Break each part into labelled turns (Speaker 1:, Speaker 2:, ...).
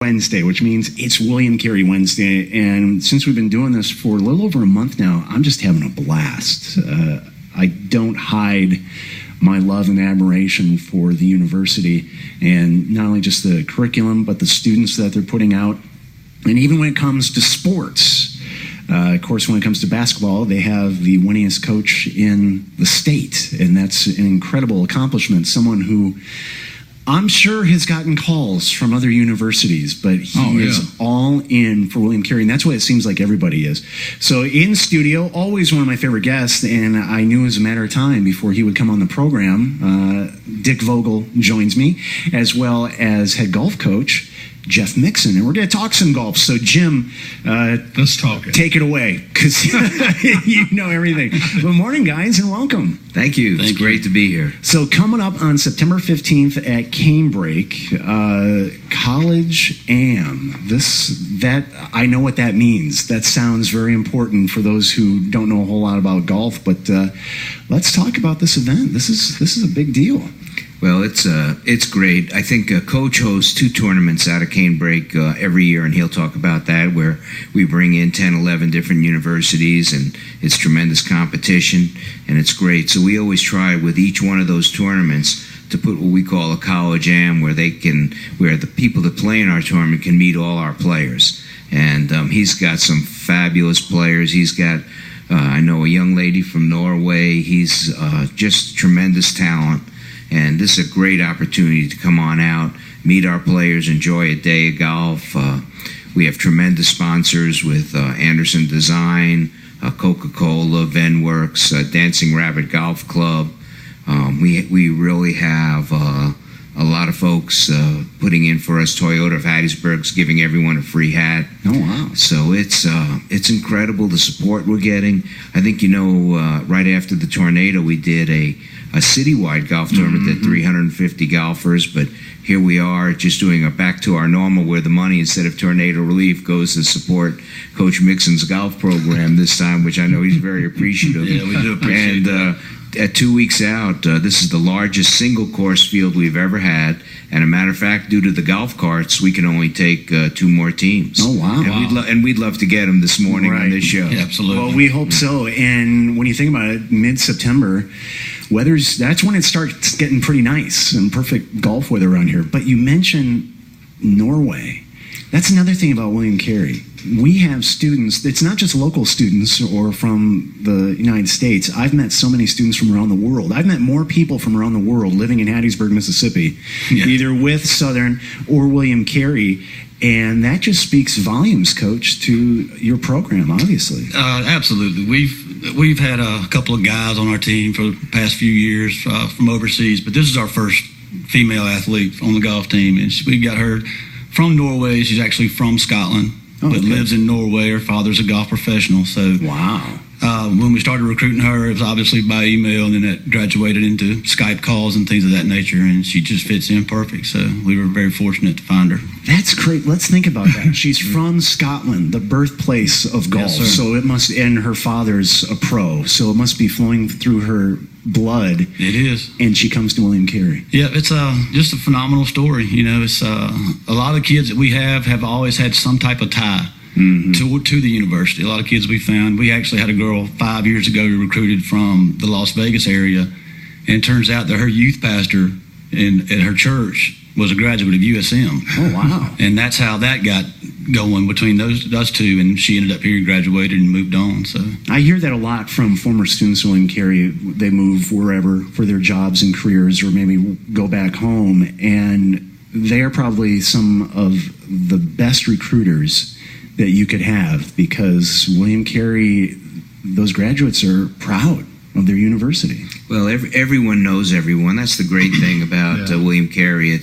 Speaker 1: Wednesday, which means it's William Carey Wednesday. And since we've been doing this for a little over a month now, I'm just having a blast. I don't hide my love and admiration for the university, and not only just the curriculum, but the students that they're putting out. And even when it comes to sports, of course, when it comes to basketball, they have the winningest coach in the state, and that's an incredible accomplishment. Someone who I'm sure has gotten calls from other universities, but he is all in for William Carey, and that's what it seems like everybody is. So in studio, always one of my favorite guests, and I knew it was a matter of time before he would come on the program. Dick Vogel joins me, as well as head golf coach Jeff Mixon, and we're going to talk some golf. So, Jim,
Speaker 2: let's talk it.
Speaker 1: Take it away, because you know everything. Good morning, guys, and welcome.
Speaker 3: Thank you. It's great to be here.
Speaker 1: So, coming up on September 15th at Canebrake, College Am. That I know what that means. That sounds very important for those who don't know a whole lot about golf. But let's talk about this event. This is a big deal.
Speaker 3: Well, it's great. I think Coach hosts 2 tournaments out of Canebrake every year, and he'll talk about that, where we bring in 10, 11 different universities, and it's tremendous competition, and it's great. So we always try with each one of those tournaments to put what we call a College Am, where the people that play in our tournament can meet all our players. And he's got some fabulous players. He's got, I know, a young lady from Norway. He's just tremendous talent. And this is a great opportunity to come on out, meet our players, enjoy a day of golf. We have tremendous sponsors with Anderson Design, Coca-Cola, Venworks, Dancing Rabbit Golf Club. We really have a lot of folks putting in for us. Toyota of Hattiesburg's giving everyone a free hat.
Speaker 1: Oh, wow.
Speaker 3: So it's incredible, the support we're getting. I think, right after the tornado, we did a citywide golf tournament at 350 golfers, but here we are just doing a back to our normal, where the money, instead of tornado relief, goes to support Coach Mixon's golf program this time, which I know he's very appreciative.
Speaker 2: Yeah, we do appreciate that.
Speaker 3: At 2 weeks out, this is the largest single course field we've ever had. And a matter of fact, due to the golf carts, we can only take 2 more teams.
Speaker 1: Oh, wow.
Speaker 3: And we'd love to get them this morning on this show.
Speaker 2: Yeah, absolutely.
Speaker 1: Well, we hope so. And when you think about it, mid-September, that's when it starts getting pretty nice and perfect golf weather around here. But you mentioned Norway. That's another thing about William Carey. We have students, it's not just local students or from the United States. I've met so many students from around the world. I've met more people from around the world living in Hattiesburg, Mississippi, either with Southern or William Carey. And that just speaks volumes, Coach, to your program, obviously.
Speaker 2: Absolutely. We've had a couple of guys on our team for the past few years from overseas, but this is our first female athlete on the golf team, and we got her from Norway. She's actually from Scotland, but lives in Norway. Her father's a golf professional. So
Speaker 1: wow.
Speaker 2: When we started recruiting her, it was obviously by email, and then it graduated into Skype calls and things of that nature, and she just fits in perfect. So we were very fortunate to find her.
Speaker 1: That's great. Let's think about that. She's from Scotland, the birthplace of golf.
Speaker 2: Yes,
Speaker 1: so it must, and her father's a pro, so it must be flowing through her blood.
Speaker 2: It is. And
Speaker 1: she comes to William Carey.
Speaker 2: Yeah, it's just a phenomenal story. It's a lot of kids that we have always had some type of tie to the university. A lot of kids we found. We actually had a girl 5 years ago who recruited from the Las Vegas area, and it turns out that her youth pastor at her church was a graduate of USM.
Speaker 1: Oh, wow.
Speaker 2: And that's how that got going between those two, and she ended up here, graduated, and moved on. So
Speaker 1: I hear that a lot from former students of William Carey. They move wherever for their jobs and careers, or maybe go back home, and they are probably some of the best recruiters that you could have, because William Carey, those graduates are proud of their university.
Speaker 3: Well, everyone knows everyone. That's the great thing about William Carey.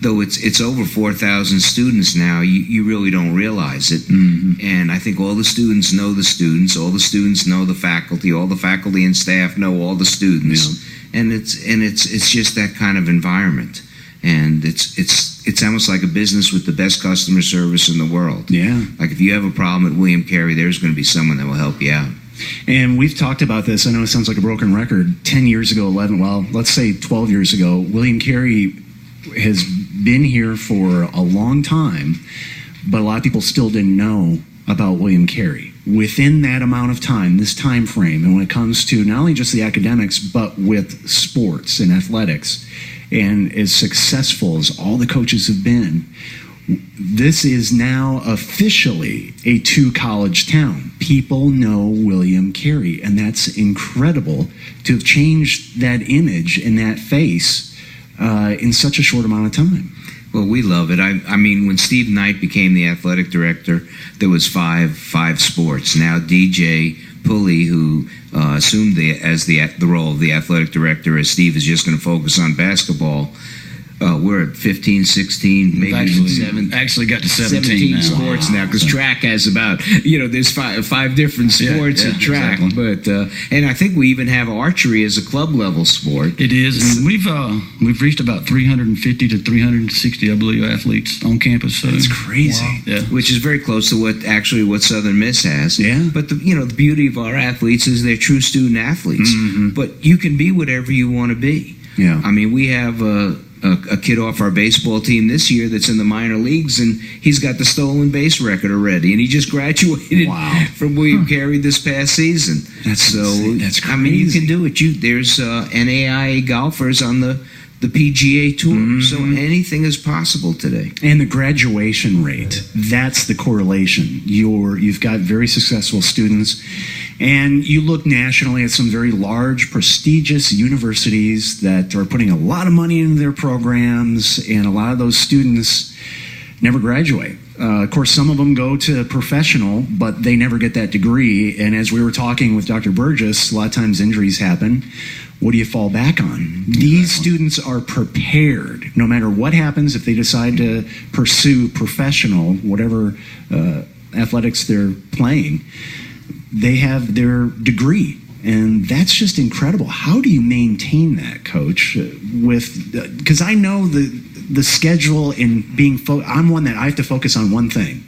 Speaker 3: Though it's over 4,000 students now, you really don't realize it. And I think all the students know the students, all the students know the faculty, all the faculty and staff know all the students, and it's just that kind of environment. And it's almost like a business with the best customer service in the world.
Speaker 1: Yeah.
Speaker 3: Like if you have a problem at William Carey, there's going to be someone that will help you out.
Speaker 1: And we've talked about this. I know it sounds like a broken record. 10 years ago, let's say 12 years ago, William Carey has been here for a long time, but a lot of people still didn't know about William Carey. Within that amount of time, this time frame, and when it comes to not only just the academics, but with sports and athletics, and as successful as all the coaches have been, this is now officially a two-college town. People know William Carey, and that's incredible to have changed that image and that face in such a short amount of time.
Speaker 3: Well, we love it. I mean, when Steve Knight became the athletic director, there was five sports. Now DJ Pulley, who assumed the role of the athletic director, as Steve is just going to focus on basketball. We're at 15, 16, maybe even 7.
Speaker 2: Actually got to 17 now.
Speaker 3: Sports now, because track has about, there's five different sports at track. Exactly. But and I think we even have archery as a club level sport.
Speaker 2: It is. And we've reached about 350 to 360, I believe, athletes on campus. So
Speaker 1: that's crazy.
Speaker 2: Wow. Yeah.
Speaker 3: Which is very close to what Southern Miss has.
Speaker 1: Yeah.
Speaker 3: But the beauty of our athletes is they're true student athletes. Mm-hmm. But you can be whatever you want to be.
Speaker 1: Yeah.
Speaker 3: I mean, we have a kid off our baseball team this year that's in the minor leagues, and he's got the stolen base record already, and he just graduated from William Carey this past season.
Speaker 1: That's crazy.
Speaker 3: I mean, you can do it. There's NAIA golfers on the PGA Tour, so anything is possible today.
Speaker 1: And the graduation rate, that's the correlation. You've got very successful students, and you look nationally at some very large, prestigious universities that are putting a lot of money into their programs, and a lot of those students never graduate. Of course, some of them go to professional, but they never get that degree. And as we were talking with Dr. Burgess, a lot of times injuries happen. What do you fall back on? These students are prepared. No matter what happens, if they decide to pursue professional, whatever athletics they're playing, they have their degree. And that's just incredible. How do you maintain that, Coach? Because I know the schedule and being I'm one that I have to focus on one thing.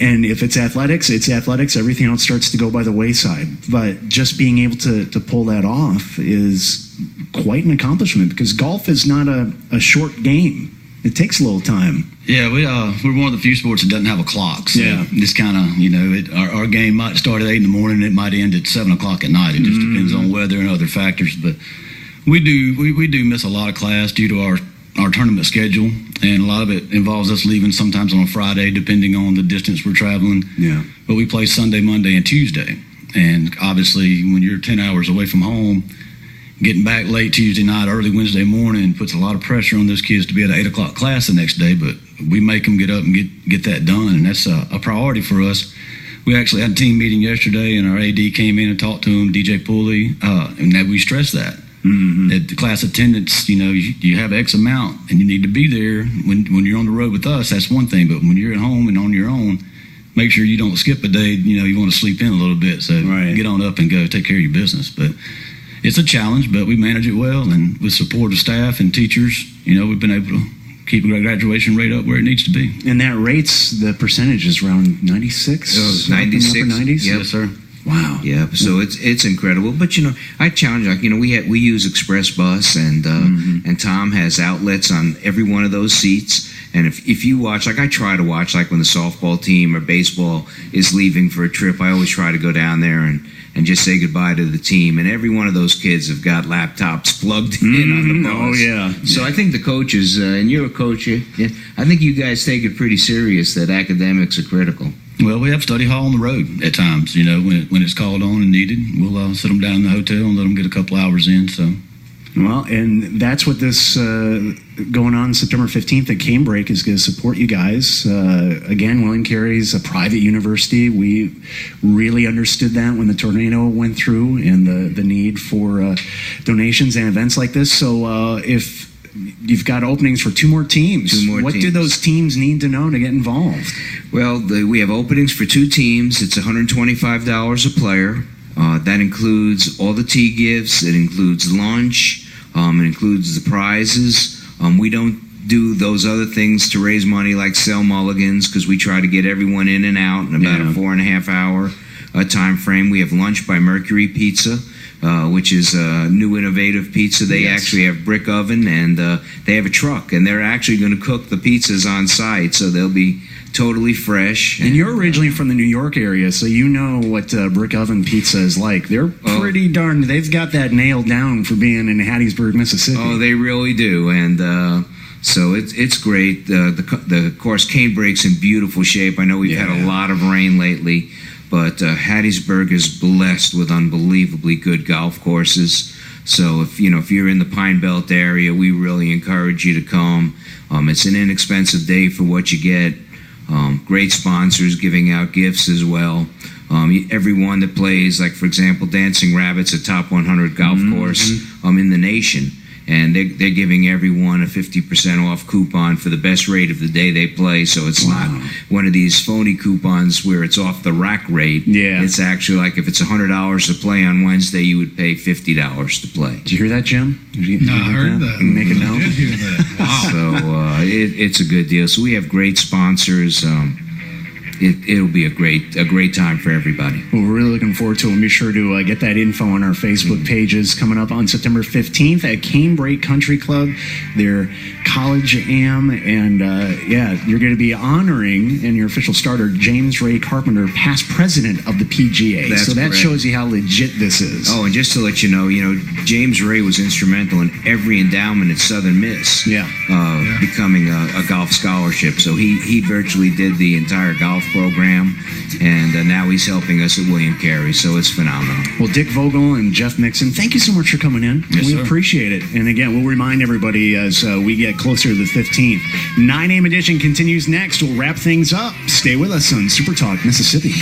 Speaker 1: And if it's athletics, it's athletics. Everything else starts to go by the wayside. But just being able to pull that off is quite an accomplishment, because golf is not a short game. It takes a little time.
Speaker 2: Yeah, we're one of the few sports that doesn't have a clock. So this kind of, our game might start at 8 in the morning, it might end at 7 o'clock at night. It just depends on weather and other factors. But we do miss a lot of class due to our tournament schedule, and a lot of it involves us leaving sometimes on a Friday, depending on the distance we're traveling.
Speaker 1: Yeah.
Speaker 2: But we play Sunday, Monday, and Tuesday. And obviously, when you're 10 hours away from home, getting back late Tuesday night, early Wednesday morning puts a lot of pressure on those kids to be at an 8 o'clock class the next day. But we make them get up and get that done, and that's a priority for us. We actually had a team meeting yesterday, and our AD came in and talked to him, DJ Pulley, and that we stressed that. At the class attendance, you have X amount, and you need to be there when you're on the road with us. That's one thing, but when you're at home and on your own, make sure you don't skip a day. You want to sleep in a little bit, so get on up and go take care of your business. But it's a challenge, but we manage it well, and with support of staff and teachers, we've been able to keep the graduation rate up where it needs to be.
Speaker 1: And that rate's the percentage is around 96.
Speaker 3: 96.
Speaker 1: Upper 90s.
Speaker 3: Yep.
Speaker 2: Yes, sir.
Speaker 1: Wow.
Speaker 3: Yeah, so it's incredible. But I challenge, we use Express Bus, and Tom has outlets on every one of those seats. And if you watch, I try to watch, when the softball team or baseball is leaving for a trip, I always try to go down there and just say goodbye to the team. And every one of those kids have got laptops plugged in on the bus.
Speaker 1: Oh, yeah.
Speaker 3: So I think the coaches, and you're a coach, I think you guys take it pretty serious that academics are critical.
Speaker 2: Well, we have study hall on the road at times. When it's called on and needed, we'll sit them down in the hotel and let them get a couple hours in. So,
Speaker 1: well, and that's what this going on September 15th at Canebrake is going to support you guys. Again, William Carey's a private university. We really understood that when the tornado went through, and the need for donations and events like this. So if you've got openings for two more teams. What do those teams need to know to get involved?
Speaker 3: Well, we have openings for 2 teams. It's $125 a player. That includes all the tea gifts. It includes lunch. It includes the prizes. We don't do those other things to raise money like sell mulligans, because we try to get everyone in and out in about a 4.5 hour time frame. We have lunch by Mercury Pizza, which is a new innovative pizza. They actually have brick oven, and they have a truck, and they're actually going to cook the pizzas on site, so they'll be totally fresh.
Speaker 1: And you're originally from the New York area, so you know what brick oven pizza is like. They're pretty they've got that nailed down for being in Hattiesburg, Mississippi.
Speaker 3: Oh, they really do, and so it's great. Of course, Canebrake's in beautiful shape. I know we've had a lot of rain lately, but Hattiesburg is blessed with unbelievably good golf courses. So if you're in the Pine Belt area, we really encourage you to come. It's an inexpensive day for what you get. Great sponsors giving out gifts as well. Everyone that plays, like for example, Dancing Rabbits, a top 100 golf course in the nation, and they're giving everyone a 50% off coupon for the best rate of the day they play. So it's not one of these phony coupons where it's off the rack rate.
Speaker 1: Yeah,
Speaker 3: it's actually like if it's $100 to play on Wednesday, you would pay $50 to play.
Speaker 1: Did you hear that, Jim?
Speaker 4: No, I heard that.
Speaker 1: Make a note.
Speaker 4: I did hear that. Wow.
Speaker 3: So it's a good deal. So we have great sponsors. It'll be a great time for everybody.
Speaker 1: Well, we're really looking forward to it. And be sure to get that info on our Facebook pages coming up on September 15th at Canebrake Country Club, their college am. And you're going to be honoring in your official starter James Ray Carpenter, past president of the PGA.
Speaker 3: That's
Speaker 1: so that
Speaker 3: correct.
Speaker 1: shows you how legit this is.
Speaker 3: Oh, and just to let you know, James Ray was instrumental in every endowment at Southern Miss. Becoming a golf scholarship. So he virtually did the entire golf program, and now he's helping us at William Carey, so it's phenomenal.
Speaker 1: Well, Dick Vogel and Jeff Mixon, thank you so much for coming in.
Speaker 2: Yes,
Speaker 1: we
Speaker 2: sir.
Speaker 1: appreciate it. And again, we'll remind everybody as we get closer to the 15th. 9am edition continues next. We'll wrap things up. Stay with us on Super Talk Mississippi.